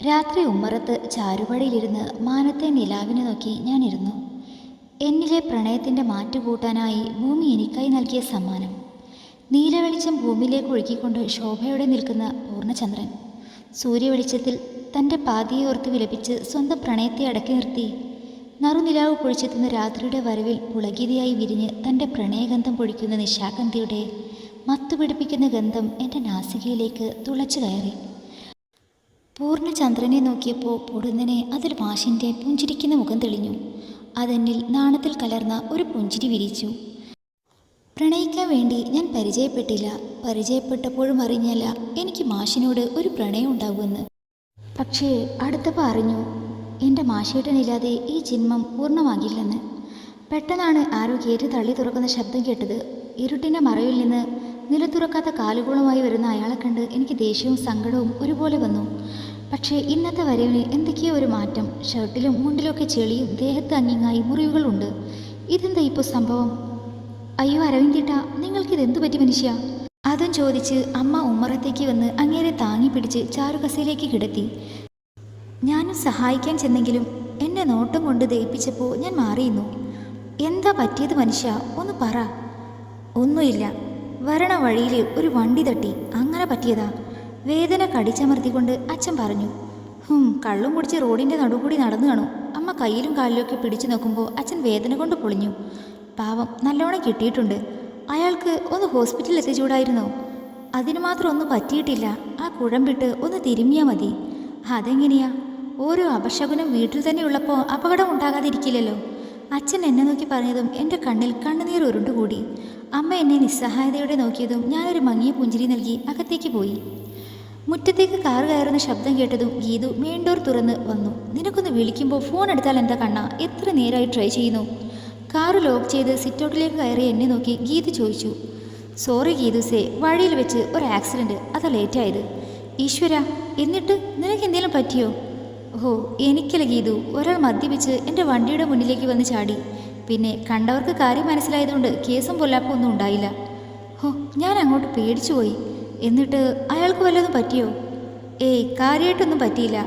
രാത്രി ഉമ്മറത്ത് ചാരുപടിയിലിരുന്ന് മാനത്തെ നിലാവിനെ നോക്കി ഞാനിരുന്നു. എന്നിലെ പ്രണയത്തിൻ്റെ മാറ്റുകൂട്ടാനായി ഭൂമി എനിക്കായി നൽകിയ സമ്മാനം. നീലവെളിച്ചം ഭൂമിയിലേക്ക് ഒഴുക്കിക്കൊണ്ട് ശോഭയോടെ നിൽക്കുന്ന പൂർണ്ണചന്ദ്രൻ സൂര്യവെളിച്ചത്തിൽ തൻ്റെ പാതിയെ ഓർത്ത് വിലപിച്ച് സ്വന്തം പ്രണയത്തെ അടക്കി നിർത്തി നറുനിലാവ് പൊഴിച്ചെത്തുന്ന രാത്രിയുടെ വരവിൽ പുളകിതയായി വിരിഞ്ഞ് തൻ്റെ പ്രണയഗന്ധം പൊഴിക്കുന്ന നിശാഗന്ധിയുടെ മത്തുപിടിപ്പിക്കുന്ന ഗന്ധം എൻ്റെ നാസികയിലേക്ക് തുളച്ചു കയറി. പൂർണ്ണചന്ദ്രനെ നോക്കിയപ്പോൾ പൊടുന്നനെ അതൊരു മാഷിൻ്റെ പുഞ്ചിരിക്കുന്ന മുഖം തെളിഞ്ഞു. അതെന്നിൽ നാണത്തിൽ കലർന്ന ഒരു പുഞ്ചിരി വിരിച്ചു. പ്രണയിക്കാൻ വേണ്ടി ഞാൻ പരിചയപ്പെട്ടില്ല. പരിചയപ്പെട്ടപ്പോഴും അറിഞ്ഞല്ല എനിക്ക് മാഷിനോട് ഒരു പ്രണയം ഉണ്ടാകുമെന്ന്. പക്ഷേ അടുത്തപ്പോൾ അറിഞ്ഞു എൻ്റെ മാഷേട്ടനില്ലാതെ ഈ ജന്മം പൂർണ്ണമാകില്ലെന്ന്. പെട്ടെന്നാണ് ആരോ ഗേറ്റ് തള്ളി തുറക്കുന്ന ശബ്ദം കേട്ടത്. ഇരുട്ടിൻ്റെ മറയിൽ നിന്ന് നിലത്തുറക്കാത്ത കാലുകളുമായി വരുന്ന അയാളെ കണ്ട് എനിക്ക് ദേഷ്യവും സങ്കടവും ഒരുപോലെ വന്നു. പക്ഷേ ഇന്നത്തെ വരവിന് എന്തൊക്കെയോ ഒരു മാറ്റം. ഷർട്ടിലും മുണ്ടിലൊക്കെ ചെളിയും ദേഹത്ത് അങ്ങിങ്ങായി മുറിവുകളുണ്ട്. ഇതെന്താ ഇപ്പോൾ സംഭവം? അയ്യോ അരവിന്ദേട്ടാ, നിങ്ങൾക്കിതെന്തു പറ്റി മനുഷ്യ? അതും ചോദിച്ച് അമ്മ ഉമ്മറത്തേക്ക് വന്ന് അങ്ങേരെ താങ്ങി പിടിച്ച് ചാരുകസയിലേക്ക് കിടത്തി. ഞാനും സഹായിക്കാൻ ചെന്നെങ്കിലും എന്നെ നോട്ടം കൊണ്ട് ദയിപ്പിച്ചപ്പോൾ ഞാൻ മാറിയിരുന്നു. എന്താ പറ്റിയത് മനുഷ്യ, ഒന്ന് പറ. ഒന്നുമില്ല, വരണ വഴിയിൽ ഒരു വണ്ടി തട്ടി, അങ്ങനെ പറ്റിയതാ. വേദന കടിച്ചമർത്തിക്കൊണ്ട് അച്ഛൻ പറഞ്ഞു. കള്ളും കുടിച്ച് റോഡിൻ്റെ നടുകൂടി നടന്നു കാണും. അമ്മ കയ്യിലും കാലിലുമൊക്കെ പിടിച്ചു നോക്കുമ്പോൾ അച്ഛൻ വേദന കൊണ്ട് പൊളിഞ്ഞു. പാവം, നല്ലോണം കിട്ടിയിട്ടുണ്ട്. അയാൾക്ക് ഒന്ന് ഹോസ്പിറ്റലിൽ എത്തിച്ചൂടായിരുന്നോ? അതിന് മാത്രം ഒന്നും പറ്റിയിട്ടില്ല. ആ കുഴമ്പിട്ട് ഒന്ന് തിരുമ്മിയാൽ മതി. അതെങ്ങനെയാ? ഓരോ അപശകുനം വീട്ടിൽ തന്നെ ഉള്ളപ്പോൾ അപകടം ഉണ്ടാകാതിരിക്കില്ലല്ലോ. അച്ഛൻ എന്നെ നോക്കി പറഞ്ഞതും എൻ്റെ കണ്ണിൽ കണ്ണുനീർ ഉരുണ്ടുകൂടി. അമ്മ എന്നെ നിസ്സഹായതയോടെ നോക്കിയതും ഞാനൊരു മങ്ങിയ പുഞ്ചിരി നൽകി അകത്തേക്ക് പോയി. മുറ്റത്തേക്ക് കാറ് കയറുന്ന ശബ്ദം കേട്ടതും ഗീതു മെയിൻ ഡോർ തുറന്ന് വന്നു. നിനക്കൊന്ന് വിളിക്കുമ്പോൾ ഫോൺ എടുത്താൽ എന്താ കണ്ണാ? എത്ര നേരമായി ട്രൈ ചെയ്യുന്നു? കാറ് ലോക്ക് ചെയ്ത് സിറ്റൗട്ടിലേക്ക് കയറി എന്നെ നോക്കി ഗീതു ചോദിച്ചു. സോറി ഗീതുസേ, വഴിയിൽ വെച്ച് ഒരു ആക്സിഡൻറ്റ്, അതാ ലേറ്റായത്. ഈശ്വര, എന്നിട്ട് നിനക്ക് എന്തെങ്കിലും പറ്റിയോ? ഓ എനിക്കല്ല ഗീതു, ഒരാൾ മദ്യപിച്ച് എൻ്റെ വണ്ടിയുടെ മുന്നിലേക്ക് വന്ന് ചാടി. പിന്നെ കണ്ടവർക്ക് കാര്യം മനസ്സിലായതുകൊണ്ട് കേസും പൊല്ലാപ്പോ ഒന്നും ഉണ്ടായില്ല. ഞാൻ അങ്ങോട്ട് പേടിച്ചു പോയി. എന്നിട്ട് അയാൾക്ക് വല്ലതും പറ്റിയോ? ഏയ് കാര്യമായിട്ടൊന്നും പറ്റിയില്ല.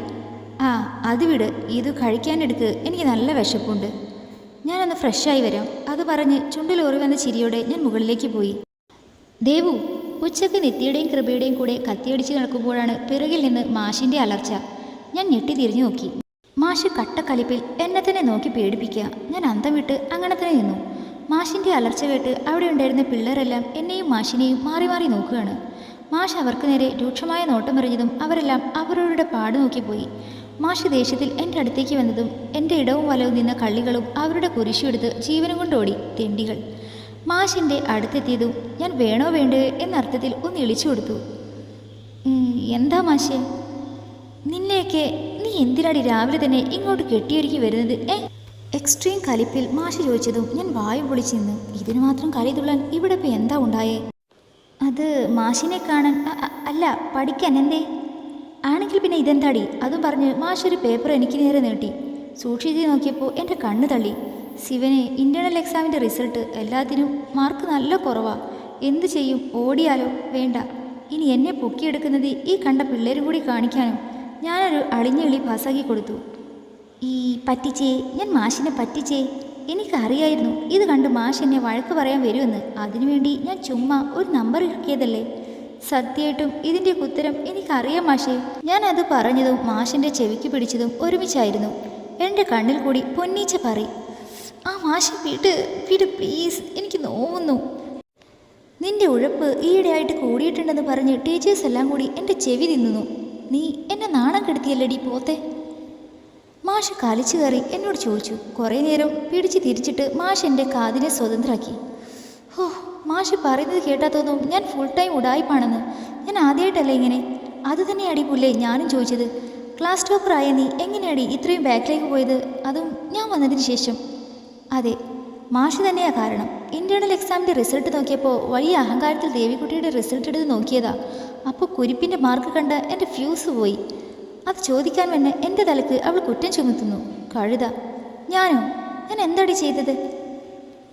അത് വിട്, ഇത് കഴിക്കാനെടുക്ക്, എനിക്ക് നല്ല വിശപ്പുണ്ട്. ഞാനൊന്ന് ഫ്രഷായി വരാം. അത് പറഞ്ഞ് ചുണ്ടിലോറി വന്ന ചിരിയോടെ ഞാൻ മുകളിലേക്ക് പോയി. ദേവു, ഉച്ചക്ക് നിത്യയുടെയും കൃപയുടെയും കൂടെ കത്തിയടിച്ച് നടക്കുമ്പോഴാണ് പിറകിൽ നിന്ന് മാഷിൻ്റെ അലർച്ച. ഞാൻ ഞെട്ടി തിരിഞ്ഞു നോക്കി. മാഷ് കട്ടക്കലിപ്പിൽ എന്നെ തന്നെ നോക്കി പേടിപ്പിക്കുക. ഞാൻ അന്തം വിട്ട് അങ്ങനെ തന്നെ നിന്നു. മാഷിൻ്റെ അലർച്ച കേട്ട് അവിടെ ഉണ്ടായിരുന്ന പിള്ളേരെല്ലാം എന്നെയും മാഷിനെയും മാറി മാറി നോക്കുകയാണ്. മാഷ് അവർക്ക് നേരെ രൂക്ഷമായ നോട്ടമെറിഞ്ഞതും അവരെല്ലാം അവരവരുടെ പാട് നോക്കിപ്പോയി. മാഷ് ദേഷ്യത്തിൽ എൻ്റെ അടുത്തേക്ക് വന്നതും എൻ്റെ ഇടവും വലവും നിന്ന കള്ളികളും അവരുടെ കുരിശുമെടുത്ത് ജീവനും കൊണ്ടോടി തെണ്ടികൾ. മാഷിൻ്റെ അടുത്തെത്തിയതും ഞാൻ വേണോ വേണ്ടയോ എന്നർത്ഥത്തിൽ ഒന്ന് ഇളിച്ചു കൊടുത്തു. എന്താ മാഷേ? നിന്നെയൊക്കെ നീ എന്തിനാടി രാവിലെ തന്നെ ഇങ്ങോട്ട് കെട്ടിയൊരുക്കി വരുന്നത്? എക്സ്ട്രീം കലിപ്പിൽ മാഷ് ചോദിച്ചതും ഞാൻ വായു പൊളിച്ചു നിന്ന്. ഇതിനു മാത്രം കലി തുള്ളാൻ ഇവിടെ ഇപ്പോൾ എന്താ ഉണ്ടായേ? അത് മാഷിനെ കാണാൻ അല്ല, പഠിക്കാൻ. എന്തേ? ആണെങ്കിൽ പിന്നെ ഇതെന്താടി? അതും പറഞ്ഞ് മാഷ് ഒരു പേപ്പർ എനിക്ക് നേരെ നീട്ടി. സൂക്ഷിച്ച് നോക്കിയപ്പോൾ എൻ്റെ കണ്ണ് തള്ളി. ശിവനെ, ഇൻ്റേണൽ എക്സാമിൻ്റെ റിസൾട്ട് എല്ലാത്തിനും മാർക്ക് നല്ല കുറവാ. എന്തു ചെയ്യും? ഓടിയാലോ? വേണ്ട, ഇനി എന്നെ പൊക്കിയെടുക്കുന്നത് ഈ കണ്ട പിള്ളേരും കൂടി കാണിക്കാനോ? ഞാനൊരു അളിഞ്ഞ കിളി പാസ്സാക്കി കൊടുത്തു. പറ്റിച്ചേ, ഞാൻ മാഷിനെ പറ്റിച്ചേ. എനിക്കറിയായിരുന്നു ഇത് കണ്ട് മാഷ് എന്നെ വഴക്ക് പറയാൻ വരുമെന്ന്. അതിനുവേണ്ടി ഞാൻ ചുമ്മാ ഒരു നമ്പർ ഇറക്കിയതല്ലേ. സത്യമായിട്ടും ഇതിൻ്റെ ഉത്തരം എനിക്കറിയാം മാഷേ. ഞാനത് പറഞ്ഞതും മാഷിൻ്റെ ചെവിക്ക് പിടിച്ചതും ഒരുമിച്ചായിരുന്നു. എൻ്റെ കണ്ണിൽ കൂടി പൊന്നീച്ച പറ. മാഷ് വിട് വിട് പ്ലീസ്, എനിക്ക് നോവുന്നു. നിന്റെ ഉഴപ്പ് ഈയിടെയായിട്ട് കൂടിയിട്ടുണ്ടെന്ന് പറഞ്ഞ് ടീച്ചേഴ്സ് എല്ലാം കൂടി എൻ്റെ ചെവി തിന്നുന്നു. നീ എന്നെ നാണം കെടുത്തിയല്ലടി പോത്തെ. മാഷ് കാലിച്ചു കയറി എന്നോട് ചോദിച്ചു. കുറേ നേരം പിടിച്ച് തിരിച്ചിട്ട് മാഷ് എൻ്റെ കാതിനെ സ്വതന്ത്രാക്കി. മാഷ് പറയുന്നത് കേട്ടാത്തോന്നും ഞാൻ ഫുൾ ടൈം ഉടായിപ്പാണെന്ന്. ഞാൻ ആദ്യമായിട്ടല്ലേ ഇങ്ങനെ. അത് തന്നെ അടി പുല്ലേ ഞാനും ചോദിച്ചത്. ക്ലാസ് ടോപ്പറായ നീ എങ്ങനെയാടി ഇത്രയും ബാക്കിലേക്ക് പോയത്? അതും ഞാൻ വന്നതിന് ശേഷം. അതെ, മാഷ് തന്നെയാണ് കാരണം. ഇൻ്റേണൽ എക്സാമിൻ്റെ റിസൾട്ട് നോക്കിയപ്പോൾ വലിയ അഹങ്കാരത്തിൽ ദേവിക്കുട്ടിയുടെ റിസൾട്ട് എടുത്ത് നോക്കിയതാ. അപ്പോൾ കുരിപ്പിൻ്റെ മാർക്ക് കണ്ട് എൻ്റെ ഫ്യൂസ് പോയി. അത് ചോദിക്കാൻ വന്ന് എൻ്റെ തലക്ക് അവൾ കുറ്റം ചുമത്തുന്നു. കഴുത. ഞാനോ? ഞാൻ എന്താടി ചെയ്തത്?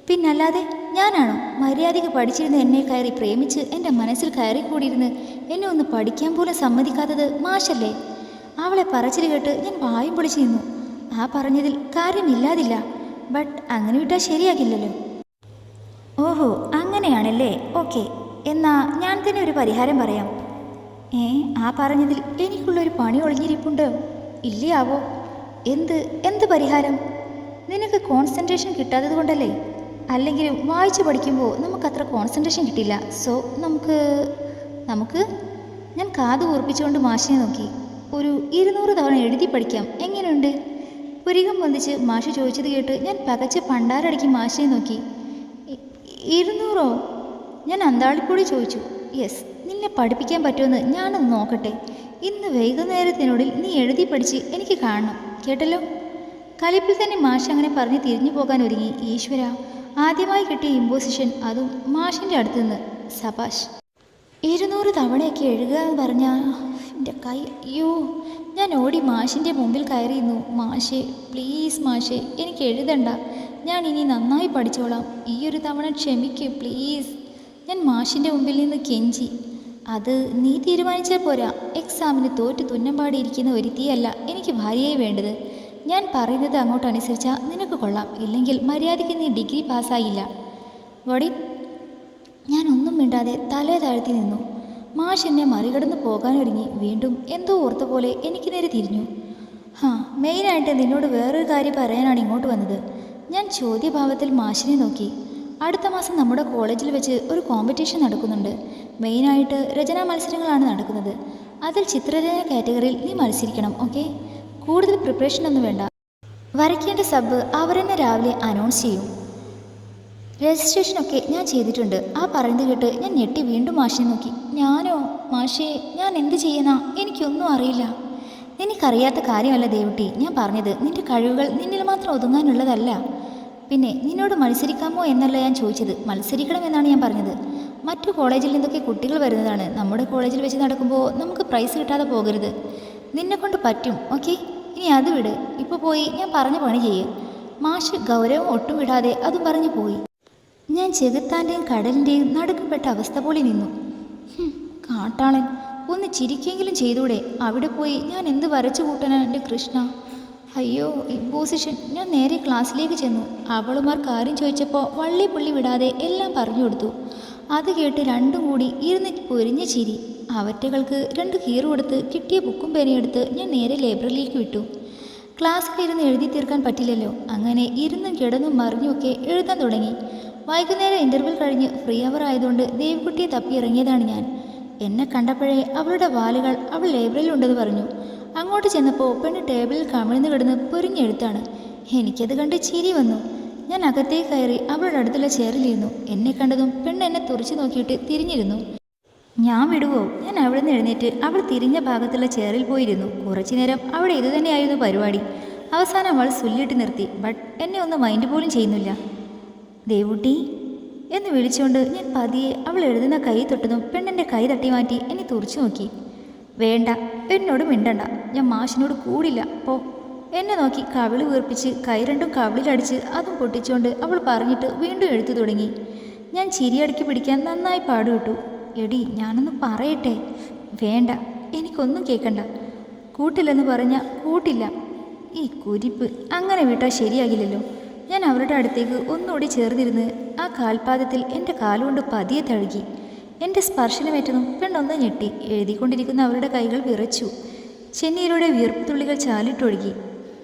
പിന്നല്ലാതെ ഞാനാണോ? മര്യാദയ്ക്ക് പഠിച്ചിരുന്ന എന്നെ കയറി പ്രേമിച്ച് എൻ്റെ മനസ്സിൽ കയറിക്കൂടിയിരുന്ന് എന്നെ ഒന്ന് പഠിക്കാൻ പോലും സമ്മതിക്കാത്തത് മാഷല്ലേ? അവളെ പറച്ചിൽ കേട്ട് ഞാൻ വായും പൊളിച്ചു നിന്നു. ആ പറഞ്ഞതിൽ കാര്യമില്ലാതില്ല, ബട്ട് അങ്ങനെ വിട്ടാൽ ശരിയാകില്ലല്ലോ. ഓഹോ, അങ്ങനെയാണല്ലേ, ഓക്കെ. എന്നാ ഞാൻ തന്നെ ഒരു പരിഹാരം പറയാം. ആ പറഞ്ഞതിൽ എനിക്കുള്ളൊരു പണി ഒളിഞ്ഞിരിപ്പുണ്ട്. ഇല്ലയാവോ? എന്ത് പരിഹാരം? നിനക്ക് കോൺസെൻട്രേഷൻ കിട്ടാത്തത് കൊണ്ടല്ലേ? അല്ലെങ്കിലും വായിച്ചു പഠിക്കുമ്പോൾ നമുക്കത്ര കോൺസെൻട്രേഷൻ കിട്ടില്ല. സോ നമുക്ക് ഞാൻ കാത് കൂർപ്പിച്ചുകൊണ്ട് മാഷിനെ നോക്കി. ഒരു 200 തവണ എഴുതി പഠിക്കാം, എങ്ങനെയുണ്ട്? പുരികം പൊന്തിച്ച് മാഷ് ചോദിച്ചത് കേട്ട് ഞാൻ പകച്ച് പണ്ടാരടിക്ക് മാഷിനെ നോക്കി. 200? ഞാൻ അന്താളിപ്പോടെ ചോദിച്ചു. യെസ്, നിന്നെ പഠിപ്പിക്കാൻ പറ്റുമെന്ന് ഞാനൊന്ന് നോക്കട്ടെ. ഇന്ന് വൈകുന്നേരത്തിനുള്ളിൽ നീ എഴുതി പഠിച്ച് എനിക്ക് കാണണം, കേട്ടല്ലോ? കലിപ്പിൽ തന്നെ മാഷ് അങ്ങനെ പറഞ്ഞ് തിരിഞ്ഞു പോകാൻ ഒരുങ്ങി. ഈശ്വര, ആദ്യമായി കിട്ടിയ ഇമ്പോസിഷൻ, അതും മാഷിൻ്റെ അടുത്ത് നിന്ന്. സബാഷ്. 200 തവണയൊക്കെ എഴുതുക എന്ന് പറഞ്ഞാൽ എൻ്റെ കൈ, അയ്യോ. ഞാൻ ഓടി മാഷിൻ്റെ മുമ്പിൽ കയറിയിരുന്നു. മാഷേ, പ്ലീസ് മാഷേ, എനിക്ക് എഴുതണ്ട, ഞാൻ ഇനി നന്നായി പഠിച്ചോളാം, ഈ ഒരു തവണ ക്ഷമിക്ക് പ്ലീസ്. ഞാൻ മാഷിൻ്റെ മുമ്പിൽ നിന്ന് കെഞ്ചി. അത് നീ തീരുമാനിച്ചാൽ പോരാ. എക്സാമിന് തോറ്റ് തുന്നമ്പാടിയിരിക്കുന്ന ഒരുത്തിയല്ല എനിക്ക് ഭാര്യയായി വേണ്ടത്. ഞാൻ പറയുന്നത് അങ്ങോട്ട് അനുസരിച്ചാൽ നിനക്ക് കൊള്ളാം, ഇല്ലെങ്കിൽ മര്യാദയ്ക്ക് നീ ഡിഗ്രി പാസ്സായില്ല. വടി. ഞാൻ ഒന്നും മിണ്ടാതെ തലേ താഴ്ത്തി നിന്നു. മാഷ് എന്നെ മറികടന്ന് പോകാനൊരുങ്ങി. വീണ്ടും എന്തോ ഓർത്ത പോലെ എനിക്ക് നേരെ തിരിഞ്ഞു. മെയിനായിട്ട് നിന്നോട് വേറൊരു കാര്യം പറയാനാണ് ഇങ്ങോട്ട് വന്നത്. ഞാൻ ചോദ്യഭാവത്തിൽ മാഷിനെ നോക്കി. അടുത്ത മാസം നമ്മുടെ കോളേജിൽ വെച്ച് ഒരു കോമ്പറ്റീഷൻ നടക്കുന്നുണ്ട്. മെയിനായിട്ട് രചനാ മത്സരങ്ങളാണ് നടക്കുന്നത്. അതിൽ ചിത്രരചന കാറ്റഗറിയിൽ നീ മത്സരിക്കണം, ഓക്കെ? കൂടുതൽ പ്രിപ്പറേഷനൊന്നും വേണ്ട. വരയ്ക്കേണ്ട സബ് അവരെന്നെ രാവിലെ അനൗൺസ് ചെയ്യും. രജിസ്ട്രേഷനൊക്കെ ഞാൻ ചെയ്തിട്ടുണ്ട്. ആ പറയുന്നത് കേട്ട് ഞാൻ ഞെട്ടി വീണ്ടും മാഷിനെ നോക്കി. ഞാനോ? മാഷേ, ഞാൻ എന്ത് ചെയ്യുന്ന? എനിക്കൊന്നും അറിയില്ല. നിനക്കറിയാത്ത കാര്യമല്ല ദേവുട്ടി ഞാൻ പറഞ്ഞത്. നിന്റെ കഴിവുകൾ നിന്നിൽ മാത്രം ഒതുങ്ങാനുള്ളതല്ല. പിന്നെ നിന്നോട് മത്സരിക്കാമോ എന്നല്ല ഞാൻ ചോദിച്ചത്, മത്സരിക്കണമെന്നാണ് ഞാൻ പറഞ്ഞത്. മറ്റു കോളേജിൽ നിന്നൊക്കെ കുട്ടികൾ വരുന്നതാണ്. നമ്മുടെ കോളേജിൽ വെച്ച് നടക്കുമ്പോൾ നമുക്ക് പ്രൈസ് കിട്ടാതെ പോകരുത്. നിന്നെക്കൊണ്ട് പറ്റും, ഓക്കെ? ഇനി അത് വിട്. ഇപ്പോൾ പോയി ഞാൻ പറഞ്ഞ പണി ചെയ്യ്. മാഷ് ഗൗരവം ഒട്ടും വിടാതെ അതും പറഞ്ഞു പോയി. ഞാൻ ചെകുത്താൻ്റെയും കടലിൻ്റെയും നടുക്കപ്പെട്ട അവസ്ഥ പോലെ നിന്നു. കാട്ടാളൻ, ഒന്ന് ചിരിക്കെങ്കിലും ചെയ്തൂടെ? അവിടെ പോയി ഞാൻ എന്ത് വരച്ചു കൂട്ടാനാണ് എൻ്റെ കൃഷ്ണ? അയ്യോ, ഇമ്പോസിഷൻ. ഞാൻ നേരെ ക്ലാസ്സിലേക്ക് ചെന്നു. അവളുമാർ കാര്യം ചോദിച്ചപ്പോൾ വള്ളി പുള്ളി വിടാതെ എല്ലാം പറഞ്ഞു കൊടുത്തു. അത് കേട്ട് രണ്ടും കൂടി ഇരുന്ന് പൊരിഞ്ഞ ചിരി. അവറ്റകൾക്ക് 2 കീറ് കൊടുത്ത് കിട്ടിയ ബുക്കും പേനയെടുത്ത് ഞാൻ നേരെ ലൈബ്രറിയിലേക്ക് വിട്ടു. ക്ലാസ്സിലിരുന്ന് എഴുതി തീർക്കാൻ പറ്റില്ലല്ലോ. അങ്ങനെ ഇരുന്നും കിടന്നും മറിഞ്ഞുമൊക്കെ എഴുതാൻ തുടങ്ങി. വൈകുന്നേരം ഇൻ്റർവെൽ കഴിഞ്ഞ് ഫ്രീ അവർ ആയതുകൊണ്ട് ദേവിക്കുട്ടിയെ തപ്പി ഇറങ്ങിയതാണ് ഞാൻ. എന്നെ കണ്ടപ്പോഴേ അവളുടെ വാലുകൾ അവൾ ലൈബ്രറിയിലുണ്ടെന്ന് പറഞ്ഞു. അങ്ങോട്ട് ചെന്നപ്പോൾ പെണ്ണ് ടേബിളിൽ കമിഴ്ന്ന് കിടന്ന് പൊരിഞ്ഞെഴുത്താണ്. എനിക്കത് കണ്ട് ചിരി വന്നു. ഞാൻ അകത്തേക്ക് കയറി അവളുടെ അടുത്തുള്ള ചെയറിലിരുന്നു. എന്നെ കണ്ടതും പെണ്ണ് എന്നെ തുറച്ചു നോക്കിയിട്ട് തിരിഞ്ഞിരുന്നു. ഞാൻ വിടുവോ? ഞാൻ അവിടെ നിന്ന് എഴുന്നേറ്റ് അവൾ തിരിഞ്ഞ ഭാഗത്തുള്ള ചെയറിൽ പോയിരുന്നു. കുറച്ചു നേരം അവിടെ ഇതുതന്നെയായിരുന്നു പരിപാടി. അവസാനം അവൾ സുല്ലിട്ട് നിർത്തി. ബട്ട് എന്നെ ഒന്ന് മൈൻഡ് പോലും ചെയ്യുന്നില്ല. ദേവുട്ടി എന്ന് വിളിച്ചുകൊണ്ട് ഞാൻ പതിയെ അവൾ എഴുതുന്ന കൈ തൊട്ടതും പെണ്ണിൻ്റെ കൈ തട്ടി മാറ്റി എന്നെ തുറച്ചു നോക്കി. വേണ്ട, എന്നോട് മിണ്ടണ്ട. ഞാൻ മാഷിനോട് കൂടില്ല, പോ. എന്നെ നോക്കി കവിള് വീർപ്പിച്ച് കൈ രണ്ടും കവിളിലടിച്ച് അതും പൊട്ടിച്ചുകൊണ്ട് അവൾ പറഞ്ഞിട്ട് വീണ്ടും എഴുത്തു തുടങ്ങി. ഞാൻ ചിരിയടക്കി പിടിക്കാൻ നന്നായി പാടുവിട്ടു. എടി, ഞാനൊന്ന് പറയട്ടെ? വേണ്ട, എനിക്കൊന്നും കേൾക്കണ്ട. കൂട്ടില്ലെന്ന് പറഞ്ഞാൽ കൂട്ടില്ല. ഈ കുരിപ്പ് അങ്ങനെ വിട്ടാൽ ശരിയാകില്ലല്ലോ. ഞാൻ അവരുടെ അടുത്തേക്ക് ഒന്നുകൂടി ചേർന്നിരുന്ന് ആ കാൽപാദത്തിൽ എൻ്റെ കാലുകൊണ്ട് പതിയെ തഴുകി. എൻ്റെ സ്പർശനമേറ്റതും പെണ്ണൊന്ന് ഞെട്ടി. എഴുതിക്കൊണ്ടിരിക്കുന്ന അവരുടെ കൈകൾ വിറച്ചു. ചെന്നീരുടെ വിയർപ്പ് തുള്ളികൾ ചാലിട്ടൊഴുകി.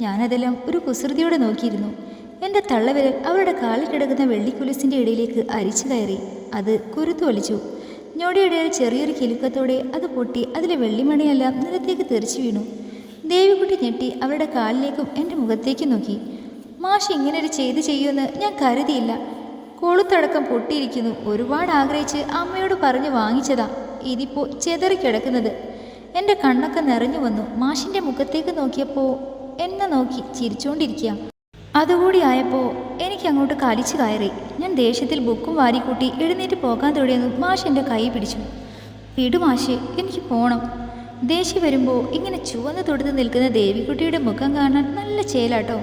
ഞാനതെല്ലാം ഒരു കുസൃതിയോടെ നോക്കിയിരുന്നു. എൻ്റെ തള്ളവിരൽ അവരുടെ കാലിൽ കിടക്കുന്ന വെള്ളിക്കുലിസിൻ്റെ ഇടയിലേക്ക് അരിച്ചു കയറി. അത് കുരുത്തു വലിച്ചു. ഞൊടിയിടയിൽ ചെറിയൊരു കിലുക്കത്തോടെ അത് പൊട്ടി അതിലെ വെള്ളിമണിയെല്ലാം നിലത്തേക്ക് തെറിച്ചു വീണു. ദേവിക്കുട്ടി ഞെട്ടി അവരുടെ കാലിലേക്കും എൻ്റെ മുഖത്തേക്കും നോക്കി. മാഷ് ഇങ്ങനൊരു ചെയ്യുമെന്ന് ഞാൻ കരുതിയില്ല. കൊളുത്തടക്കം പൊട്ടിയിരിക്കുന്നു. ഒരുപാട് ആഗ്രഹിച്ച് അമ്മയോട് പറഞ്ഞ് വാങ്ങിച്ചതാ. ഇതിപ്പോൾ ചെതറിക്കിടക്കുന്നത്. എൻ്റെ കണ്ണൊക്കെ നിറഞ്ഞു വന്നു. മാഷിൻ്റെ മുഖത്തേക്ക് നോക്കിയപ്പോൾ എന്നെ നോക്കി ചിരിച്ചുകൊണ്ടിരിക്കുക. അതുകൂടി ആയപ്പോൾ എനിക്കങ്ങോട്ട് കലിച്ചു കയറി. ഞാൻ ദേഷ്യത്തിൽ ബുക്കും വാരിക്കൂട്ടി എഴുന്നേറ്റ് പോകാൻ തുടങ്ങിയതും മാഷ് എൻ്റെ കൈ പിടിച്ചു. വിടു മാഷേ, എനിക്ക് പോകണം. ദേഷ്യം വരുമ്പോൾ ഇങ്ങനെ ചുവന്ന് തൊടുത്ത് നിൽക്കുന്ന ദേവിക്കുട്ടിയുടെ മുഖം കാണാൻ നല്ല ചേലാട്ടോ.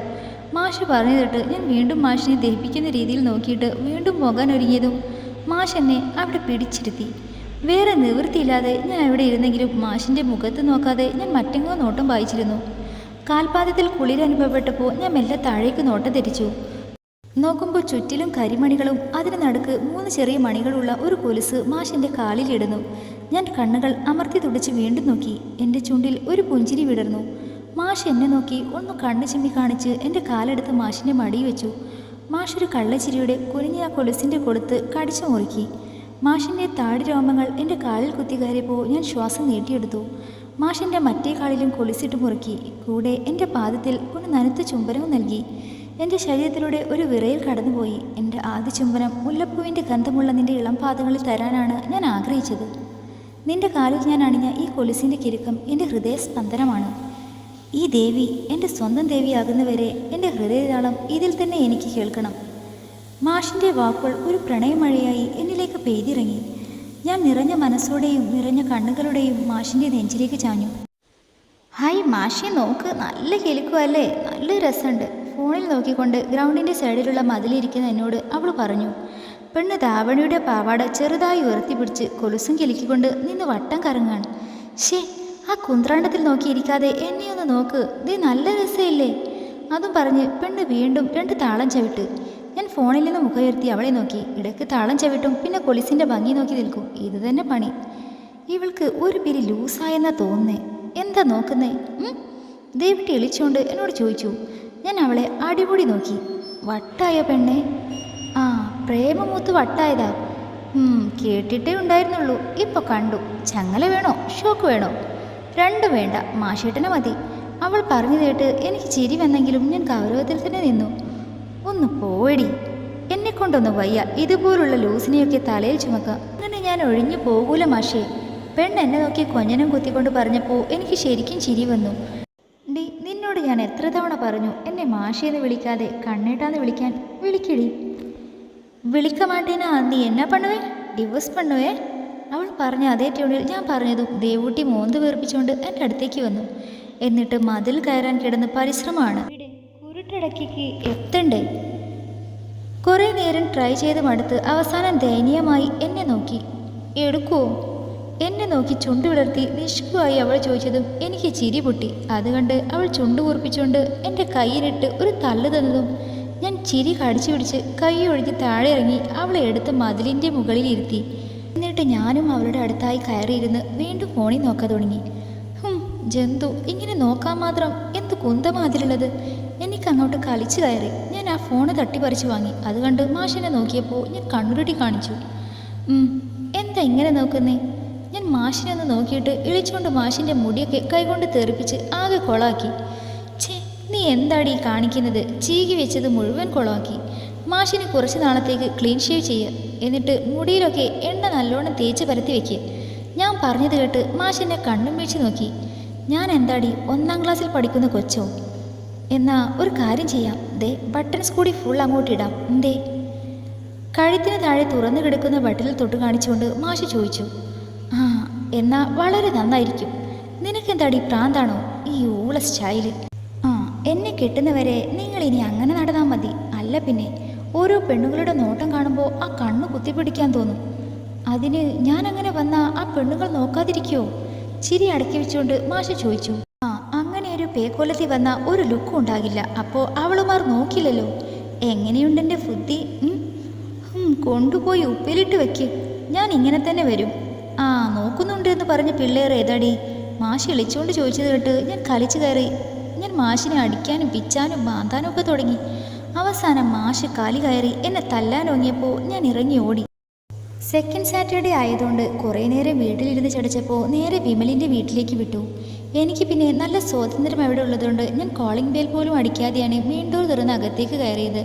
മാഷ് പറഞ്ഞു തൊട്ട് ഞാൻ വീണ്ടും മാഷിനെ ദഹിപ്പിക്കുന്ന രീതിയിൽ നോക്കിയിട്ട് വീണ്ടും പോകാൻ ഒരുങ്ങിയതും മാഷ് എന്നെ അവിടെ പിടിച്ചിരുത്തി. വേറെ നിവൃത്തിയില്ലാതെ ഞാൻ അവിടെ ഇരുന്നെങ്കിലും മാഷിൻ്റെ മുഖത്ത് നോക്കാതെ ഞാൻ മറ്റെങ്ങോ നോട്ടം വായിച്ചിരുന്നു. കാൽപാദത്തിൽ കുളിരനുഭവപ്പെട്ടപ്പോൾ ഞാൻ മെല്ലെ താഴേക്ക് നോട്ടം തിരിച്ചു. നോക്കുമ്പോൾ ചുറ്റിലും കരിമണികളും അതിന് നടുക്ക് 3 ചെറിയ മണികളുള്ള ഒരു കൊലുസ് മാഷിൻ്റെ കാലിലിടുന്നു. ഞാൻ കണ്ണുകൾ അമർത്തി തുടച്ച് വീണ്ടും നോക്കി. എൻ്റെ ചുണ്ടിൽ ഒരു പുഞ്ചിരി വിടർന്നു. മാഷ് എന്നെ നോക്കി ഒന്ന് കണ്ണു ചിമ്മി കാണിച്ച് എൻ്റെ കാലെടുത്ത് മാഷിൻ്റെ മടിയിൽ വെച്ചു. മാഷൊരു കള്ളച്ചിരിയുടെ കുനിഞ്ഞ ആ കൊലുസിൻ്റെ കൊടുത്ത് കടിച്ചു മുറുക്കി. മാഷിൻ്റെ താടി രോമങ്ങൾ എൻ്റെ കാലിൽ കുത്തി കയറിയപ്പോൾ ഞാൻ ശ്വാസം നീട്ടിയെടുത്തു. മാഷിൻ്റെ മറ്റേ കാലിലും കൊലുസിട്ട് മുറുക്കി. കൂടെ എൻ്റെ പാദത്തിൽ ഒരു നനുത്ത ചുംബനവും നൽകി. എൻ്റെ ശരീരത്തിലൂടെ ഒരു വിറയിൽ കടന്നുപോയി. എൻ്റെ ആദ്യ ചുംബനം മുല്ലപ്പൂവിൻ്റെ ഗന്ധമുള്ള നിൻ്റെ ഇളം പാദങ്ങളിൽ തരാനാണ് ഞാൻ ആഗ്രഹിച്ചത്. നിൻ്റെ കാലിൽ ഞാൻ അണിഞ്ഞ ഈ കൊലുസിൻ്റെ കിരുക്കം എൻ്റെ ഹൃദയസ്പന്ദനമാണ്. ഈ ദേവി എൻ്റെ സ്വന്തം ദേവിയാകുന്നവരെ എൻ്റെ ഹൃദയതാളം ഇതിൽ തന്നെ എനിക്ക് കേൾക്കണം. മാഷിൻ്റെ വാക്കുകൾ ഒരു പ്രണയമഴയായി എന്നിലേക്ക് പെയ്തിറങ്ങി. ഞാൻ നിറഞ്ഞ മനസ്സോടെയും നിറഞ്ഞ കണ്ണുകളുടെയും മാഷിൻ്റെ നെഞ്ചിലേക്ക് ചാഞ്ഞു. ഹായ് മാഷെ, നോക്ക്, നല്ല കിലുക്കുമല്ലേ, നല്ല രസമുണ്ട്. ഫോണിൽ നോക്കിക്കൊണ്ട് ഗ്രൗണ്ടിൻ്റെ സൈഡിലുള്ള മതിലിരിക്കുന്ന എന്നോട് അവൾ പറഞ്ഞു. പെണ്ണ് ധാവണിയുടെ പാവാട ചെറുതായി ഉയർത്തിപ്പിടിച്ച് കൊലുസും കിലുക്കിക്കൊണ്ട് നിന്ന് വട്ടം കറങ്ങാണ്. ഷേ, ആ കുന്ത്രാണ്ടത്തിൽ നോക്കിയിരിക്കാതെ എന്നെയൊന്ന് നോക്ക്, ദേ നല്ല രസമില്ലേ. അതും പറഞ്ഞ് പെണ്ണ് വീണ്ടും 2 താളം ചവിട്ട്. ഞാൻ ഫോണിൽ നിന്ന് മുഖമുയർത്തി അവളെ നോക്കി. ഇടയ്ക്ക് താളം ചവിട്ടും പിന്നെ കൊലുസിൻ്റെ ഭംഗി നോക്കി നിൽക്കും. ഇത് തന്നെ പണി. ഇവൾക്ക് ഒരു പിരി ലൂസായെന്നാ തോന്നുന്നേ. എന്താ നോക്കുന്നേ? ദേവിട്ടി എളിച്ചുകൊണ്ട് എന്നോട് ചോദിച്ചു. ഞാൻ അവളെ അടിപൊളി നോക്കി. വട്ടായ പെണ്ണെ? ആ, പ്രേമമൂത്ത് വട്ടായതാ. കേട്ടിട്ടേ ഉണ്ടായിരുന്നുള്ളൂ, ഇപ്പോൾ കണ്ടു. ചങ്ങല വേണോ ഷോക്ക് വേണോ? 2 വേണ്ട, മാഷേട്ടനെ മതി. അവൾ പറഞ്ഞു കേട്ട് എനിക്ക് ചിരി വന്നെങ്കിലും ഞാൻ ഗൗരവത്തിൽ തന്നെ നിന്നു. ഒന്ന് പോടി, എന്നെക്കൊണ്ടൊന്ന് വയ്യ ഇതുപോലുള്ള ലൂസിനെയൊക്കെ തലയിൽ ചുമക്കാം. അങ്ങനെ ഞാൻ ഒഴിഞ്ഞു പോകൂല മാഷേ. പെണ്ണ് എന്നെ നോക്കി കൊഞ്ഞനം കുത്തിക്കൊണ്ട് പറഞ്ഞപ്പോൾ എനിക്ക് ശരിക്കും ചിരി വന്നു. ഡി, നിന്നോട് ഞാൻ എത്ര തവണ പറഞ്ഞു എന്നെ മാഷേന്ന് വിളിക്കാതെ കണ്ണേട്ടാന്ന് വിളിക്കാൻ? വിളിക്കടി. വിളിക്ക മാട്ടേനാ നീ എന്നാ പണ്ണുവേ? ഡിവോഴ്സ് പണ്ണുവേ? അവൾ പറഞ്ഞ അതേ ട്യൂണിൽ ഞാൻ പറഞ്ഞതും ദേവൂട്ടി മോന്ത് വീർപ്പിച്ചുകൊണ്ട് എൻ്റെ അടുത്തേക്ക് വന്നു. എന്നിട്ട് മതിൽ കയറാൻ കിടന്ന് പരിശ്രമമാണ്. കുരുട്ടടക്കിക്ക് എത്തണ്ടേ? കുറേ നേരം ട്രൈ ചെയ്ത് മടുത്ത് അവസാനം ദയനീയമായി എന്നെ നോക്കി. എടുക്കുമോ? എന്നെ നോക്കി ചുണ്ടു വിളർത്തി നിഷ്കുവായി അവൾ ചോദിച്ചതും എനിക്ക് ചിരി പൊട്ടി. അത് കണ്ട് അവൾ ചുണ്ടു കൂർപ്പിച്ചുകൊണ്ട് എൻ്റെ കയ്യിലിട്ട് ഒരു തള്ളു തന്നതും ഞാൻ ചിരി കടിച്ചു പിടിച്ച് കൈ ഒഴുകി താഴെ ഇറങ്ങി അവളെ എടുത്ത് മതിലിൻ്റെ മുകളിൽ ഇരുത്തി. എന്നിട്ട് ഞാനും അവളുടെ അടുത്തായി കയറിയിരുന്ന് വീണ്ടും ഫോണിൽ നോക്കാൻ തുടങ്ങി. ജന്തു, ഇങ്ങനെ നോക്കാൻ മാത്രം എന്ത് കുന്തമാതിലുള്ളത്. എനിക്കങ്ങോട്ട് കളിച്ചു കയറി. ഞാൻ ആ ഫോണ് തട്ടിപ്പറിച്ചു വാങ്ങി. അത് കണ്ട് മാഷിനെ നോക്കിയപ്പോൾ ഞാൻ കണ്ണുരുട്ടി കാണിച്ചു. എന്താ ഇങ്ങനെ നോക്കുന്നേ? ഞാൻ മാഷിനെ ഒന്ന് നോക്കിയിട്ട് ഇളിച്ചുകൊണ്ട് മാഷിൻ്റെ മുടിയൊക്കെ കൈകൊണ്ട് തെറിപ്പിച്ച് ആകെ കൊളാക്കി. ഛേ, നീ എന്താടി കാണിക്കുന്നത്? ചീകി വെച്ചത് മുഴുവൻ കൊളാക്കി. മാഷിന് കുറച്ച് നാളത്തേക്ക് ക്ലീൻ ഷേവ് ചെയ്യുക. എന്നിട്ട് മുടിയിലൊക്കെ എണ്ണ നല്ലോണം തേച്ച് പരത്തി വെക്കുക. ഞാൻ പറഞ്ഞത് കേട്ട് മാഷിനെ കണ്ണും വീഴ്ച നോക്കി. ഞാൻ എന്താടി 1ാം ക്ലാസ്സിൽ പഠിക്കുന്ന കൊച്ചോ? എന്നാ ഒരു കാര്യം ചെയ്യാം, ദേ ബട്ടൺസ് കൂടി ഫുൾ അങ്ങോട്ട് ഇടാം. എന്തേ? കഴുത്തിന് താഴെ തുറന്നു കിടക്കുന്ന ബട്ടണിൽ തൊട്ട് കാണിച്ചുകൊണ്ട് മാഷ് ചോദിച്ചു. ആ, എന്നാ വളരെ നന്നായിരിക്കും. നിനക്കെന്താടി പ്രാന്താണോ ഈ ഊള സ്റ്റൈല്? ആ, എന്നെ കെട്ടുന്നവരെ നിങ്ങൾ ഇനി അങ്ങനെ നടന്നാൽ മതി. അല്ല പിന്നെ ഓരോ പെണ്ണുങ്ങളുടെ നോട്ടം കാണുമ്പോൾ ആ കണ്ണു കുത്തിപ്പിടിക്കാൻ തോന്നും. അതിന് ഞാൻ അങ്ങനെ വന്നാൽ ആ പെണ്ണുങ്ങൾ നോക്കാതിരിക്കുമോ? ചിരി അടക്കി വെച്ചുകൊണ്ട് മാഷ് ചോദിച്ചു. ആ, അങ്ങനെ ഒരു പേക്കൊലത്തി വന്ന ഒരു ലുക്കും ഉണ്ടാകില്ല. അപ്പോൾ അവളുമാർ നോക്കില്ലല്ലോ. എങ്ങനെയുണ്ടെൻ്റെ ബുദ്ധി? കൊണ്ടുപോയി ഉപ്പിലിട്ട് വെക്ക്. ഞാൻ ഇങ്ങനെ തന്നെ വരും. ആ, നോക്കുന്നുണ്ട് എന്ന് പറഞ്ഞ പിള്ളേർ ഏതാടി? മാഷ് എളിച്ചുകൊണ്ട് ചോദിച്ചത് കേട്ട് ഞാൻ കളിച്ചു കയറി. ഞാൻ മാഷിനെ അടിക്കാനും പിച്ചാനും മാന്താനും ഒക്കെ തുടങ്ങി. അവസാനം മാഷ് കാലി കയറി എന്നെ തല്ലാനോങ്ങിയപ്പോൾ ഞാൻ ഇറങ്ങി ഓടി. സെക്കൻഡ് സാറ്റർഡേ ആയതുകൊണ്ട് കുറേ നേരം വീട്ടിലിരുന്ന് ചടച്ചപ്പോൾ നേരെ വിമലിൻ്റെ വീട്ടിലേക്ക് വിട്ടു. എനിക്ക് പിന്നെ നല്ല സ്വാതന്ത്ര്യം അവിടെ ഉള്ളതുകൊണ്ട് ഞാൻ കോളിംഗ് ബെൽ പോലും അടിക്കാതെയാണ് മെയിൻ ഡോർ തുറന്ന് അകത്തേക്ക് കയറിയത്.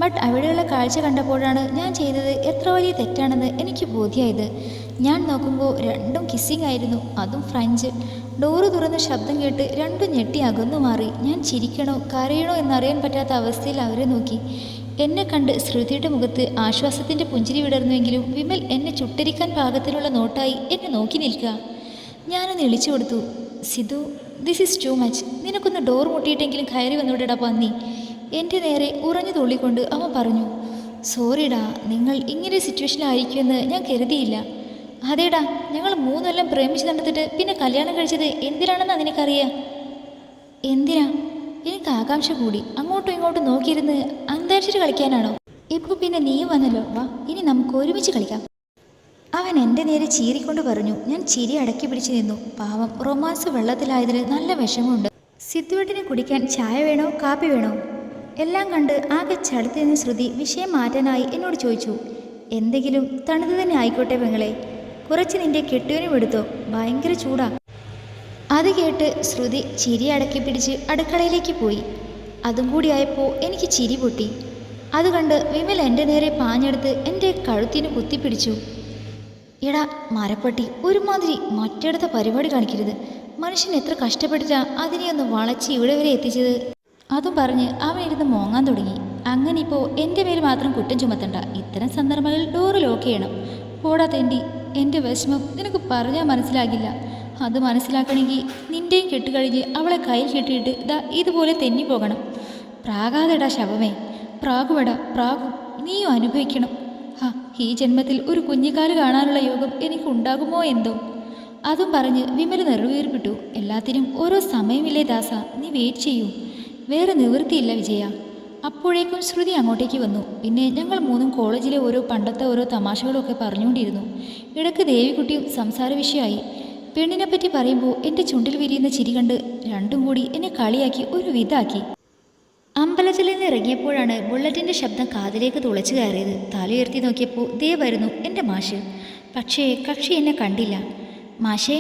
ബട്ട് അവിടെയുള്ള കാഴ്ച കണ്ടപ്പോഴാണ് ഞാൻ ചെയ്തത് എത്ര വലിയ തെറ്റാണെന്ന് എനിക്ക് ബോധ്യമായത്. ഞാൻ നോക്കുമ്പോൾ രണ്ടും കിസ്സിങ് ആയിരുന്നു, അതും ഫ്രഞ്ച്. ഡോറ് തുറന്ന് ശബ്ദം കേട്ട് രണ്ടും ഞെട്ടി അകന്നു മാറി. ഞാൻ ചിരിക്കണോ കരയണോ എന്നറിയാൻ പറ്റാത്ത അവസ്ഥയിൽ അവരെ നോക്കി. എന്നെ കണ്ട് ശ്രുതിയുടെ മുഖത്ത് ആശ്വാസത്തിൻ്റെ പുഞ്ചിരി വിടർന്നുവെങ്കിലും വിമൽ എന്നെ ചുട്ടരിക്കാൻ പാകത്തിലുള്ള നോട്ടായി എന്നെ നോക്കി നിൽക്കുക. ഞാനൊന്ന് ഇളിച്ചു കൊടുത്തു. Sidhu, this is too much. നിനക്കൊന്ന് ഡോർ മുട്ടിയിട്ടെങ്കിലും കയറി വന്നോടെടാ പന്നി. എൻ്റെ നേരെ ഉറഞ്ഞു തുള്ളിക്കൊണ്ട് അവൻ പറഞ്ഞു. സോറിടാ, നിങ്ങൾ ഇങ്ങനെ സിറ്റുവേഷനിലായിരിക്കുമെന്ന് ഞാൻ കരുതിയില്ല. അതേടാ, ഞങ്ങൾ 3 കൊല്ലം പ്രേമിച്ച് നടത്തിട്ട് പിന്നെ കല്യാണം കഴിച്ചത് എന്തിനാണെന്ന് നിനക്കറിയാം? എന്തിനാ? എനിക്ക് ആകാംക്ഷ കൂടി. അങ്ങോട്ടും ഇങ്ങോട്ടും നോക്കിയിരുന്ന് അന്താക്ഷരി കളിക്കാനാണോ? ഇപ്പോൾ പിന്നെ നീ വന്നല്ലോ, വാ ഇനി നമുക്ക് ഒരുമിച്ച് കളിക്കാം. അവൻ എൻ്റെ നേരെ ചീറിക്കൊണ്ട് പറഞ്ഞു. ഞാൻ ചിരി അടക്കി പിടിച്ചു നിന്നു. പാവം, റൊമാൻസ് വെള്ളത്തിലായതിന് നല്ല വിഷമമുണ്ട്. സിദ്ധുവേട്ടിന് കുടിക്കാൻ ചായ വേണോ കാപ്പി വേണോ? എല്ലാം കണ്ട് ആകെ ചടുത്ത് നിന്ന് ശ്രുതി വിഷയം മാറ്റാനായി എന്നോട് ചോദിച്ചു. എന്തെങ്കിലും തണുത്ത് തന്നെ ആയിക്കോട്ടെ പെങ്ങളെ, കുറച്ച് നിന്റെ കെട്ടുവിനും എടുത്തോ, ഭയങ്കര ചൂടാ. അത് കേട്ട് ശ്രുതി ചിരി അടക്കി പിടിച്ച് അടുക്കളയിലേക്ക് പോയി. അതും കൂടിയായപ്പോൾ എനിക്ക് ചിരി പൊട്ടി. അത് കണ്ട് വിമൽ എൻ്റെ നേരെ പാഞ്ഞെടുത്ത് എൻ്റെ കഴുത്തിന് കുത്തിപ്പിടിച്ചു. എടാ മരപ്പട്ടി, ഒരുമാതിരി മറ്റടുത്ത പരിപാടി കാണിക്കരുത്. മനുഷ്യൻ എത്ര കഷ്ടപ്പെട്ടിട്ടാ അതിനെ ഒന്ന് വളച്ച് ഇവിടെ വരെ എത്തിച്ചത്. അതും പറഞ്ഞ് അവൻ ഇരുന്ന് മോങ്ങാൻ തുടങ്ങി. അങ്ങനെ ഇപ്പോൾ എൻ്റെ മേൽ മാത്രം കുറ്റം ചുമത്തണ്ട. ഇത്തരം സന്ദർഭങ്ങളിൽ ഡോറ് ലോക്ക് ചെയ്യണം. പോടാ തെണ്ടി, എൻ്റെ വിഷമം നിനക്ക് പറഞ്ഞാൽ മനസ്സിലാകില്ല. അത് മനസ്സിലാക്കണമെങ്കിൽ നിൻ്റെയും കെട്ടുകഴിഞ്ഞ് അവളെ കയ്യിൽ കെട്ടിയിട്ട് ദാ ഇതുപോലെ തെന്നി പോകണം. പ്രാകാതെടാ ശവമേ, പ്രാകുവെടാ പ്രാകും, നീയും അനുഭവിക്കണം. ഈ ജന്മത്തിൽ ഒരു കുഞ്ഞിക്കാല് കാണാനുള്ള യോഗം എനിക്കുണ്ടാകുമോ എന്തോ. അതും പറഞ്ഞ് വിമൽ നെറുവീർപ്പിട്ടു. എല്ലാത്തിനും ഓരോ സമയമില്ലേ ദാസ, നീ വെയിറ്റ് ചെയ്യൂ. വേറെ നിവൃത്തിയില്ല വിജയ. അപ്പോഴേക്കും ശ്രുതി അങ്ങോട്ടേക്ക് വന്നു. പിന്നെ ഞങ്ങൾ 3 കോളേജിലെ പണ്ടത്തെ ഓരോ തമാശകളൊക്കെ പറഞ്ഞുകൊണ്ടിരുന്നു. ഇടയ്ക്ക് ദേവിക്കുട്ടിയും സംസാര വിഷയമായി. പെണ്ണിനെപ്പറ്റി പറയുമ്പോൾ എൻ്റെ ചുണ്ടിൽ വിരിയുന്ന ചിരി കണ്ട് രണ്ടും കൂടി എന്നെ കളിയാക്കി ഒരു വിധാക്കി. അമ്പലത്തിൽ നിന്ന് ഇറങ്ങിയപ്പോഴാണ് ബുള്ളറ്റിൻ്റെ ശബ്ദം കാതിലേക്ക് തുളച്ചു കയറിയത്. തലയുയർത്തി നോക്കിയപ്പോൾ ദേ വരുന്നു എൻ്റെ മാഷ്. പക്ഷേ കക്ഷി എന്നെ കണ്ടില്ല. മാഷേ,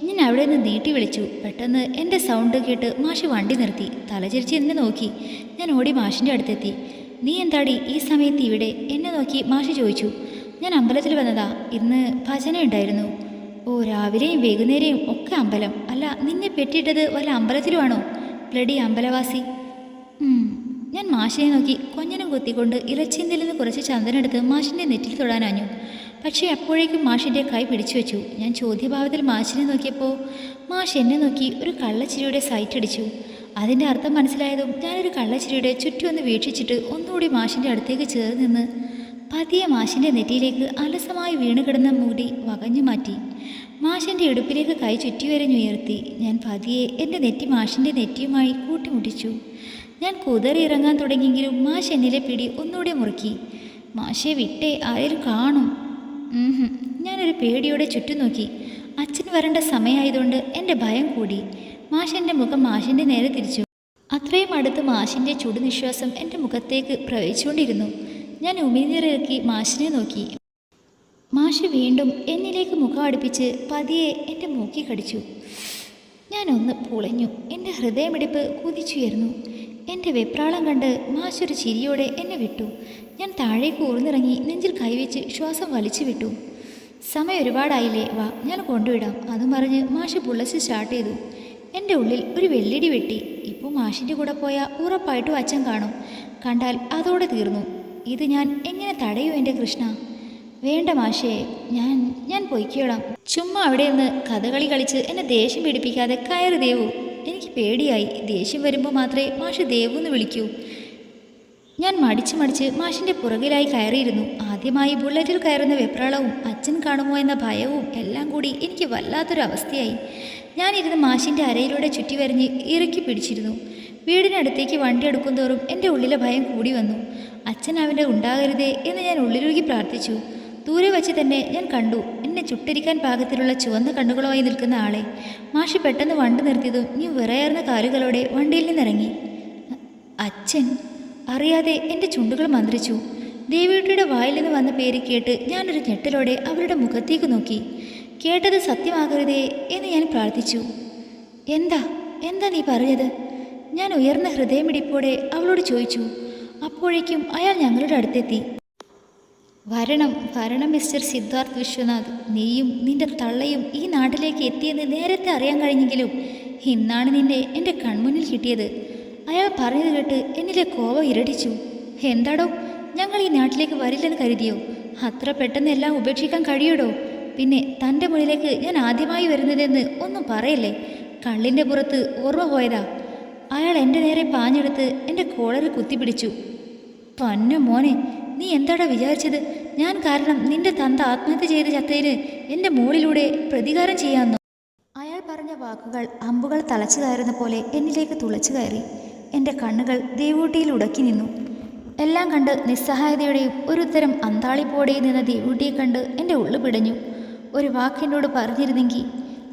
ഞാൻ അവിടെ നിന്ന് നീട്ടി വിളിച്ചു. പെട്ടെന്ന് എൻ്റെ സൗണ്ട് കേട്ട് മാഷ് വണ്ടി നിർത്തി. തലചരിച്ച് എന്നെ നോക്കി. ഞാൻ ഓടി മാഷിൻ്റെ അടുത്തെത്തി. നീ എന്താടി ഈ സമയത്ത് ഇവിടെ? എന്നെ നോക്കി മാഷ് ചോദിച്ചു. ഞാൻ അമ്പലത്തിൽ വന്നതാ, ഇന്ന് ഭജന ഉണ്ടായിരുന്നു. ഓ, രാവിലെയും വൈകുന്നേരവും ഒക്കെ അമ്പലം. അല്ല, നിന്നെ പെറ്റിട്ടത് വല്ല അമ്പലത്തിലുമാണോ? ബ്ലഡി അമ്പലവാസി. ഞാൻ മാഷിനെ നോക്കി കൊഞ്ഞനം കുത്തിക്കൊണ്ട് ഇറച്ചിന്തിൽ നിന്ന് കുറച്ച് ചന്ദനെടുത്ത് മാഷിൻ്റെ നെറ്റിൽ തൊടാനാഞ്ഞു. പക്ഷേ അപ്പോഴേക്കും മാഷിൻ്റെ കൈ പിടിച്ചു വെച്ചു. ഞാൻ ചോദ്യഭാവത്തിൽ മാഷിനെ നോക്കിയപ്പോൾ മാഷ് എന്നെ നോക്കി ഒരു കള്ളച്ചിരിയുടെ സൈറ്റ് അടിച്ചു. അതിൻ്റെ അർത്ഥം മനസ്സിലായതും ഞാനൊരു കള്ളച്ചിരിയുടെ ചുറ്റും ഒന്ന് വീക്ഷിച്ചിട്ട് ഒന്നുകൂടി മാഷിൻ്റെ അടുത്തേക്ക് ചേർന്ന് നിന്ന് പതിയെ മാഷിൻ്റെ നെറ്റിയിലേക്ക് അലസമായി വീണ് കിടന്ന മുടി വകഞ്ഞു മാറ്റി. മാഷിൻ്റെ ഇടുപ്പിലേക്ക് കൈ ചുറ്റി വരഞ്ഞുയർത്തി. ഞാൻ പതിയെ എൻ്റെ നെറ്റി മാഷിൻ്റെ നെറ്റിയുമായി കൂട്ടിമുട്ടിച്ചു. ഞാൻ കുതറി ഇറങ്ങാൻ തുടങ്ങിയെങ്കിലും മാഷ് എന്നിലെ പിടി ഒന്നുകൂടെ മുറുക്കി. മാഷെ വിട്ടേ, ആരെങ്കിലും കാണും. ഞാനൊരു പേടിയോടെ ചുറ്റും നോക്കി. അച്ഛൻ വരേണ്ട സമയമായതുകൊണ്ട് എൻ്റെ ഭയം കൂടി. മാഷ് എൻ്റെ മുഖം മാഷിൻ്റെ നേരെ തിരിച്ചു. അത്രയും അടുത്ത് മാഷിൻ്റെ ചുടുനിശ്വാസം എൻ്റെ മുഖത്തേക്ക് പ്രവഹിച്ചുകൊണ്ടിരുന്നു. ഞാൻ ഉമിനീറിറക്കി മാഷിനെ നോക്കി. മാഷ് വീണ്ടും എന്നിലേക്ക് മുഖം അടുപ്പിച്ച് പതിയെ എൻ്റെ മൂക്കി കടിച്ചു. ഞാനൊന്ന് പുളഞ്ഞു. എൻ്റെ ഹൃദയമിടിപ്പ് കുതിച്ചുയർന്നു. എൻ്റെ വെപ്രാളം കണ്ട് മാഷൊരു ചിരിയോടെ എന്നെ വിട്ടു. ഞാൻ താഴേക്ക് ഊർന്നിറങ്ങി നെഞ്ചിൽ കൈവച്ച് ശ്വാസം വലിച്ചു വിട്ടു. സമയം ഒരുപാടായില്ലേ, വാ ഞാൻ കൊണ്ടുവിടാം. അതും പറഞ്ഞ് മാഷ് ബുള്ളറ്റ് സ്റ്റാർട്ട് ചെയ്തു. എൻ്റെ ഉള്ളിൽ ഒരു വെള്ളിടി വെട്ടി. ഇപ്പോൾ മാഷിൻ്റെ കൂടെ പോയാൽ ഉറപ്പായിട്ടും അച്ഛൻ കാണും. കണ്ടാൽ അതോടെ തീർന്നു. ഇത് ഞാൻ എങ്ങനെ തടയൂ എൻ്റെ കൃഷ്ണ? വേണ്ട മാഷേ, ഞാൻ പൊയ്ക്കോളാം. ചുമ്മാ അവിടെ നിന്ന് കഥകളി കളിച്ച് എന്നെ ദേഷ്യം പിടിപ്പിക്കാതെ കയറി ദേവു. എനിക്ക് പേടിയായി. ദേഷ്യം വരുമ്പോൾ മാത്രമേ മാഷ് ദേവു എന്ന് വിളിക്കൂ. ഞാൻ മടിച്ച് മാഷിൻ്റെ പുറകിലായി കയറിയിരുന്നു. ആദ്യമായി ബുള്ളറ്റിൽ കയറുന്ന വെപ്രാളവും അച്ഛൻ കാണുമോ എന്ന ഭയവും എല്ലാം കൂടി എനിക്ക് വല്ലാത്തൊരു അവസ്ഥയായി. ഞാനിരുന്ന് മാഷിൻ്റെ അരയിലൂടെ ചുറ്റി വരഞ്ഞ് ഇറക്കി പിടിച്ചിരുന്നു. വീടിനടുത്തേക്ക് വണ്ടി എടുക്കും തോറും എൻ്റെ ഉള്ളിലെ ഭയം കൂടി വന്നു. അച്ഛൻ അവിടെ ഉണ്ടാകരുതേ എന്ന് ഞാൻ ഉള്ളിലൊഴുകി പ്രാർത്ഥിച്ചു. ദൂരെ വച്ച് തന്നെ ഞാൻ കണ്ടു എന്നെ ചുട്ടരിക്കാൻ പാകത്തിലുള്ള ചുവന്ന കണ്ണുകളുമായി നിൽക്കുന്ന ആളെ. മാഷി പെട്ടെന്ന് വണ്ടി നിർത്തിയതും നീ വിറയാർന്ന കാലുകളോടെ വണ്ടിയിൽ നിന്നിറങ്ങി. അച്ഛൻ! അറിയാതെ എൻ്റെ ചുണ്ടുകൾ മന്ത്രിച്ചു. ദേവിയുടെ വായിൽ നിന്ന് വന്ന പേര് കേട്ട് ഞാനൊരു ഞെട്ടലോടെ അവരുടെ മുഖത്തേക്ക് നോക്കി. കേട്ടത് സത്യമാകരുതേ എന്ന് ഞാൻ പ്രാർത്ഥിച്ചു. എന്താ നീ പറഞ്ഞത്? ഞാൻ ഉയർന്ന ഹൃദയമിടിപ്പോടെ അവളോട് ചോദിച്ചു. അപ്പോഴേക്കും അയാൾ ഞങ്ങളുടെ അടുത്തെത്തി. വരണം മിസ്റ്റർ സിദ്ധാർത്ഥ് വിശ്വനാഥ്. നീയും നിന്റെ തള്ളയും ഈ നാട്ടിലേക്ക് എത്തിയെന്ന് നേരത്തെ അറിയാൻ കഴിഞ്ഞെങ്കിലും ഇന്നാണ് നിന്നെ എൻ്റെ കൺമുന്നിൽ കിട്ടിയത്. അയാൾ പറഞ്ഞത് കേട്ട് എന്നിലെ കോപം ഇരട്ടിച്ചു. എന്താടോ, ഞങ്ങൾ ഈ നാട്ടിലേക്ക് വരില്ലെന്ന് കരുതിയോ? അത്ര പെട്ടെന്ന് എല്ലാം ഉപേക്ഷിക്കാൻ കഴിയൂടോ? പിന്നെ തൻ്റെ മുന്നിലേക്ക് ഞാൻ ആദ്യമായി വരുന്നതെന്ന് ഒന്നും പറയല്ലേ. കള്ളിൻ്റെ പുറത്ത് ഓർമ്മ പോയതാ. അയാൾ എൻ്റെ നേരെ പാഞ്ഞെടുത്ത് എൻ്റെ കോളറിൽ കുത്തിപ്പിടിച്ചു. പന്ന മോനെ, നീ എന്താടാ വിചാരിച്ചത്? ഞാൻ കാരണം നിന്റെ തന്ത ആത്മഹത്യ ചെയ്ത് ചത്തതിന് എൻ്റെ മോളിലൂടെ പ്രതികാരം ചെയ്യാമെന്നോ? അയാൾ പറഞ്ഞ വാക്കുകൾ അമ്പുകൾ തളച്ചു കയറുന്ന പോലെ എന്നിലേക്ക് തുളച്ചു കയറി. എൻ്റെ കണ്ണുകൾ ദേവൂട്ടിയിൽ ഉടക്കി നിന്നു. എല്ലാം കണ്ട് നിസ്സഹായതയുടെയും ഒരു തരം അന്താളിപ്പോടെയും നിന്ന ദേവൂട്ടിയെ കണ്ട് എൻ്റെ ഉള്ളു പിടഞ്ഞു. ഒരു വാക്കെന്നോട് പറഞ്ഞിരുന്നെങ്കിൽ.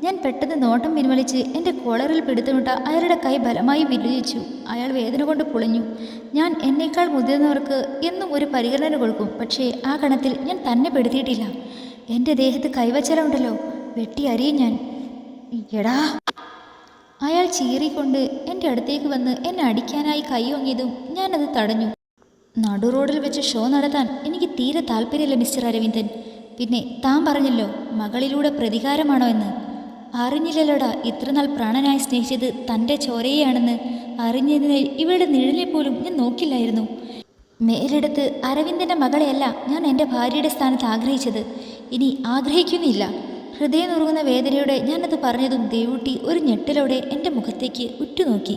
ഞാൻ പെട്ടെന്ന് നോട്ടം പിൻവലിച്ച് എൻ്റെ കോളറിൽ പിടുത്തമിട്ട അയാളുടെ കൈ ബലമായി വില്ലിച്ചു. അയാൾ വേദന കൊണ്ട് പുളഞ്ഞു. ഞാൻ എന്നേക്കാൾ മുതിർന്നവർക്ക് എന്നും ഒരു പരിഗണന കൊടുക്കും. പക്ഷേ ആ കണത്തിൽ ഞാൻ തന്നെ പെടുത്തിയിട്ടില്ല. എൻ്റെ ദേഹത്ത് കൈവച്ചലുണ്ടല്ലോ, വെട്ടി അരിയും ഞാൻ. എടാ! അയാൾ ചീറിക്കൊണ്ട് എൻ്റെ അടുത്തേക്ക് വന്ന് എന്നെ അടിക്കാനായി കൈ ഓങ്ങിയതും ഞാനത് തടഞ്ഞു. നടു റോഡിൽ വെച്ച് ഷോ നടത്താൻ എനിക്ക് തീരെ താല്പര്യമില്ല മിസ്റ്റർ അരവിന്ദൻ. പിന്നെ താൻ പറഞ്ഞല്ലോ മകളിലൂടെ പ്രതികാരമാണോ എന്ന്. അറിഞ്ഞില്ലല്ലോടാ, ഇത്രനാൾ പ്രാണനായി സ്നേഹിച്ചത് തൻ്റെ ചോരയെയാണെന്ന്. അറിഞ്ഞതിനാൽ ഇവളുടെ നിഴലിൽ പോലും ഞാൻ നോക്കില്ലായിരുന്നു. മേലെടുത്ത് അരവിന്ദൻ്റെ മകളെയല്ല ഞാൻ എൻ്റെ ഭാര്യയുടെ സ്ഥാനത്ത് ആഗ്രഹിച്ചത്. ഇനി ആഗ്രഹിക്കുന്നില്ല. ഹൃദയം നുറുങ്ങുന്ന വേദനയോടെ ഞാനത് പറഞ്ഞതും ദേവൂട്ടി ഒരു ഞെട്ടലോടെ എൻ്റെ മുഖത്തേക്ക് ഉറ്റുനോക്കി.